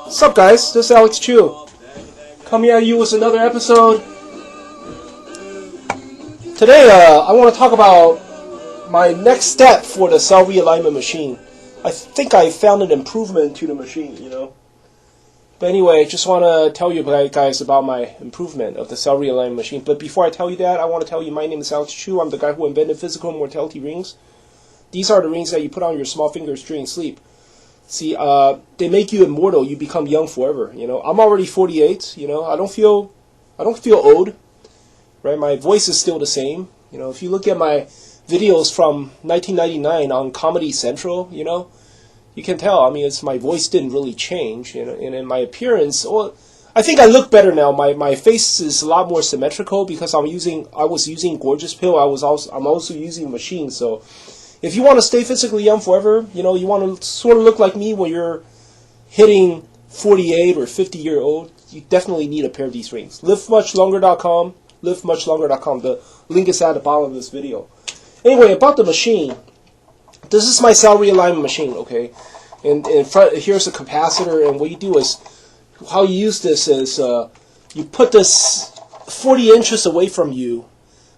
What's up, guys? This is Alex Chu coming at you with another episode. Today, I want to talk about my next step for the cell realignment machine. I think I found an improvement to the machine, But anyway, just want to tell you guys about my improvement of the cell realignment machine. But before I tell you that, I want to tell you my name is Alex Chu. I'm the guy who invented physical mortality rings. These are the rings that you put on your small fingers during sleep. See, they make you immortal. You become young forever. I'm already 48. I don't feel old, right? My voice is still the same. If you look at my videos from 1999 on Comedy Central, you can tell. I mean, my voice didn't really change, and in my appearance, I think I look better now. My face is a lot more symmetrical because I was using Gorgeous Pill. I'm also using a machine, so. If you want to stay physically young forever, you want to sort of look like me when you're hitting 48 or 50-year-old, you definitely need a pair of these rings. LiveMuchLonger.com, LiveMuchLonger.com. The link is at the bottom of this video. Anyway, about the machine, this is my cell realignment machine, okay? And in front, here's a capacitor, and what you do is, how you use this is, you put this 40 inches away from you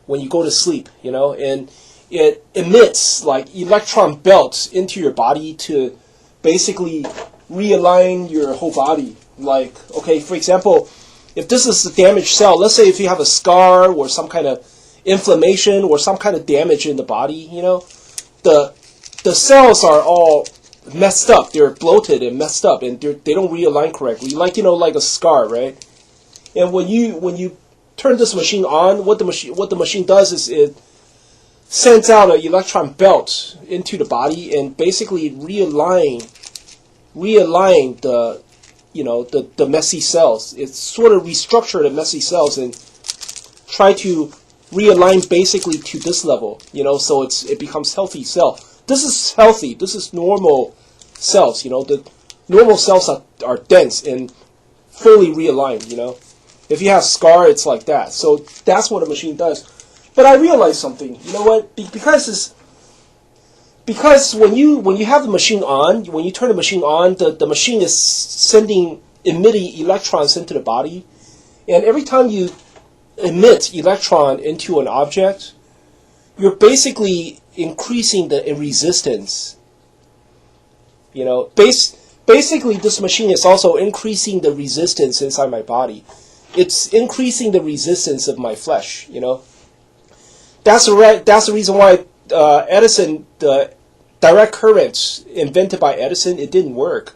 when you go to sleep, and it emits like electron belts into your body to basically realign your whole body. Like, okay, for example, if this is a damaged cell, let's say if you have a scar or some kind of inflammation or some kind of damage in the body, the cells are all messed up. They're bloated and messed up, and they don't realign correctly. Like like a scar, right? And when you turn this machine on, what the machine does is it sends out an electron belt into the body and basically realign the messy cells. It sort of restructure the messy cells and try to realign basically to this level, so it becomes healthy cell. This is healthy. This is normal cells, The normal cells are dense and fully realigned, If you have scar, it's like that. So that's what a machine does. But I realized something. You know what? Because when you have the machine on, when you turn the machine on, the machine is emitting electrons into the body, and every time you emit electron into an object, you're basically increasing the resistance. Basically, this machine is also increasing the resistance inside my body. It's increasing the resistance of my flesh. That's the reason why Edison, the direct currents invented by Edison, it didn't work.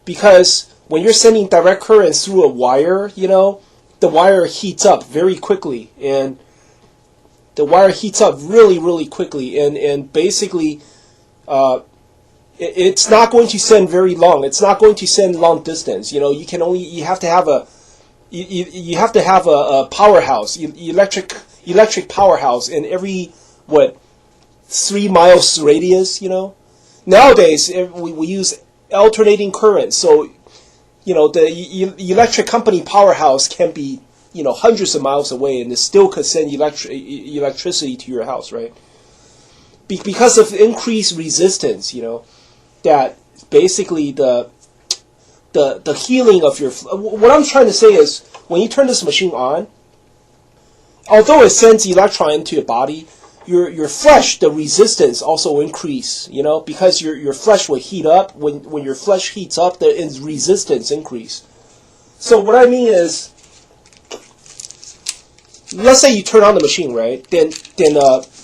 Because when you're sending direct currents through a wire, the wire heats up very quickly. And the wire heats up really, really quickly. And basically, it's not going to send very long. It's not going to send long distance. You have to have a powerhouse, electric powerhouse in every 3 miles radius. Nowadays we use alternating current, so the electric company powerhouse can be hundreds of miles away, and it still could send electricity to your house, right? Because of increased resistance, that basically the healing of your. What I'm trying to say is, when you turn this machine on, although it sends electron into your body, your flesh, the resistance also increase, because your flesh will heat up. When your flesh heats up, the resistance increase. So what I mean is, let's say you turn on the machine, right? Then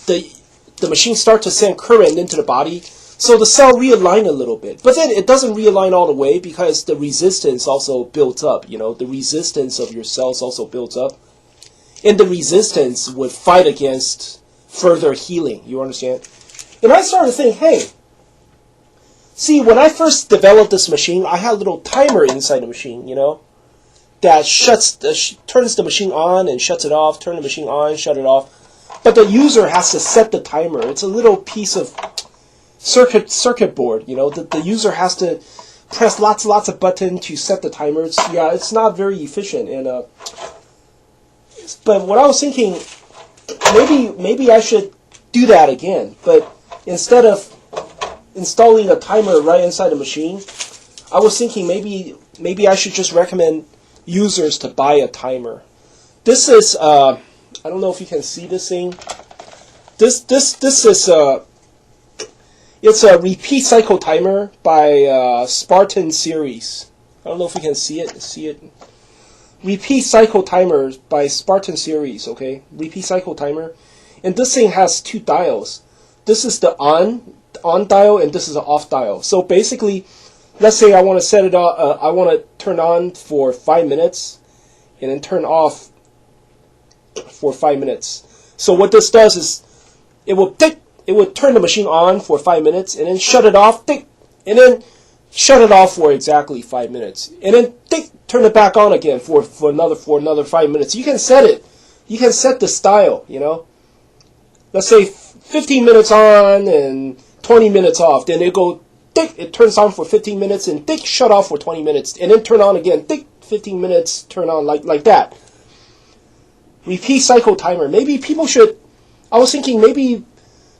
the machine starts to send current into the body, so the cell realign a little bit. But then it doesn't realign all the way because the resistance also builds up. The resistance of your cells also builds up. And the resistance would fight against further healing. You understand? And I started to think, hey, see, when I first developed this machine, I had a little timer inside the machine, that turns the machine on and shuts it off, turn the machine on, shut it off. But the user has to set the timer. It's a little piece of circuit board, The user has to press lots of buttons to set the timer. It's not very efficient. And but what I was thinking, maybe I should do that again. But instead of installing a timer right inside the machine, I was thinking maybe maybe I should just recommend users to buy a timer. This is I don't know if you can see this thing. This is it's a repeat cycle timer by Spartan series. I don't know if you can see it. Repeat cycle timer by Spartan series. Okay, repeat cycle timer, and this thing has two dials. This is the on dial, and this is the off dial. So basically, let's say I want to set it on. I want to turn on for 5 minutes, and then turn off for 5 minutes. So what this does is, it will turn the machine on for 5 minutes, and then shut it off, and then shut it off for exactly 5 minutes, and then turn it back on again for another 5 minutes. You can set it. You can set the style. Let's say 15 minutes on and 20 minutes off. Then it turns on for 15 minutes and shut off for 20 minutes, and then turn on again. 15 minutes, turn on like that. Repeat cycle timer. Maybe people should. I was thinking maybe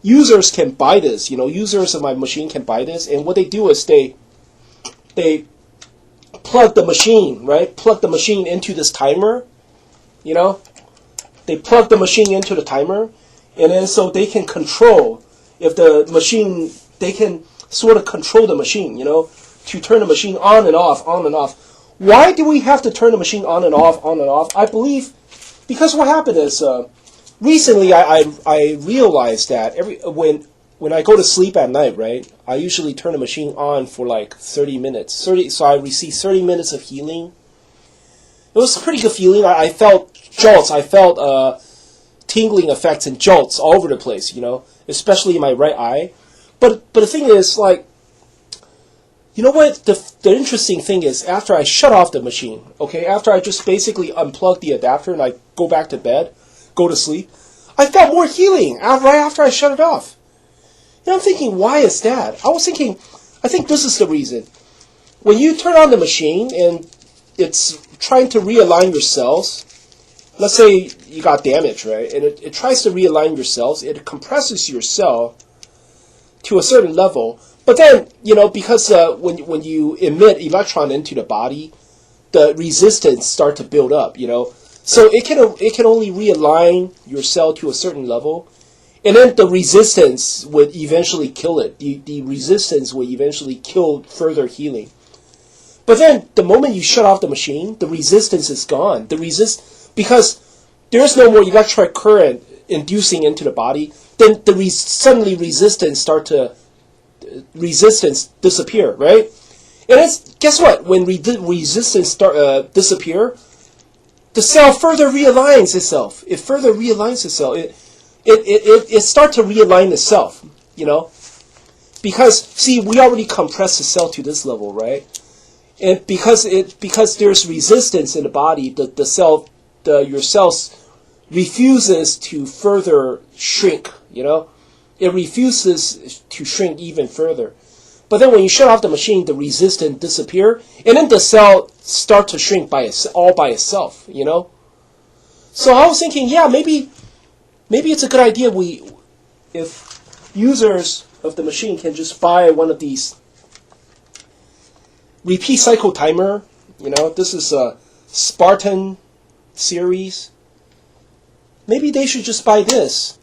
users can buy this. Users of my machine can buy this, and what they do is they plug the machine, right? Plug the machine into this timer. They plug the machine into the timer, and then so they can control if the machine. They can sort of control the machine, to turn the machine on and off, on and off. Why do we have to turn the machine on and off, on and off? I believe because what happened is recently I realized that when I go to sleep at night, right, I usually turn the machine on for like 30 minutes. So I receive 30 minutes of healing. It was a pretty good feeling. I felt jolts. I felt tingling effects and jolts all over the place, especially in my right eye. But the thing is, like, you know what? The interesting thing is, after I shut off the machine, okay, after I just basically unplug the adapter and I go back to bed, go to sleep, I felt more healing right after I shut it off. I'm thinking, why is that? I think this is the reason. When you turn on the machine and it's trying to realign your cells, let's say you got damage, right? And it tries to realign your cells. It compresses your cell to a certain level. But then, because when you emit electron into the body, the resistance start to build up, So it can only realign your cell to a certain level. And then the resistance would eventually kill it. The resistance would eventually kill further healing. But then, the moment you shut off the machine, the resistance is gone. Because there's no more electric current inducing into the body, then suddenly resistance disappear, right? And guess what? When resistance disappear, the cell further realigns itself. It further realigns itself. It starts to realign itself, Because, see, we already compressed the cell to this level, right? And because there's resistance in the body, your cells refuses to further shrink, It refuses to shrink even further. But then when you shut off the machine, the resistance disappear, and then the cell start to shrink all by itself, So I was thinking, yeah, maybe it's a good idea if users of the machine can just buy one of these repeat cycle timer. This is a Spartan series. Maybe they should just buy this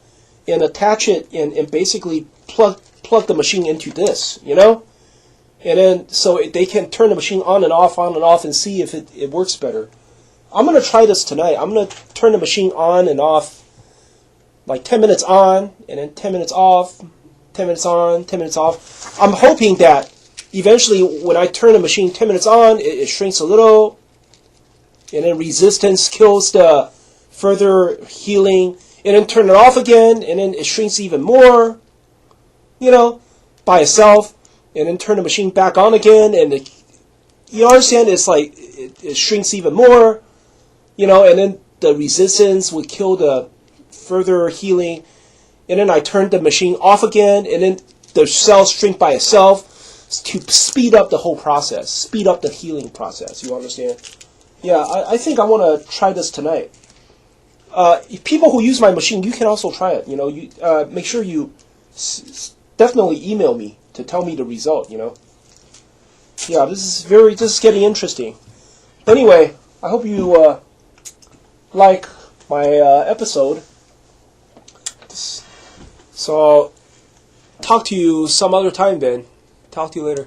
and attach it and basically plug the machine into this, And then so they can turn the machine on and off and see if it works better. I'm going to try this tonight. I'm going to turn the machine on and off, like 10 minutes on, and then 10 minutes off, 10 minutes on, 10 minutes off. I'm hoping that eventually when I turn the machine 10 minutes on, it shrinks a little, and then resistance kills the further healing, and then turn it off again, and then it shrinks even more, by itself, and then turn the machine back on again, and you understand, it's like it shrinks even more, and then the resistance would kill the further healing, and then I turn the machine off again, and then the cells shrink by itself to speed up the whole process, speed up the healing process. You understand? Yeah, I think I want to try this tonight. People who use my machine, you can also try it. You make sure you definitely email me to tell me the result. Yeah, this is getting interesting. Anyway, I hope you like my episode. So, talk to you some other time then. Talk to you later.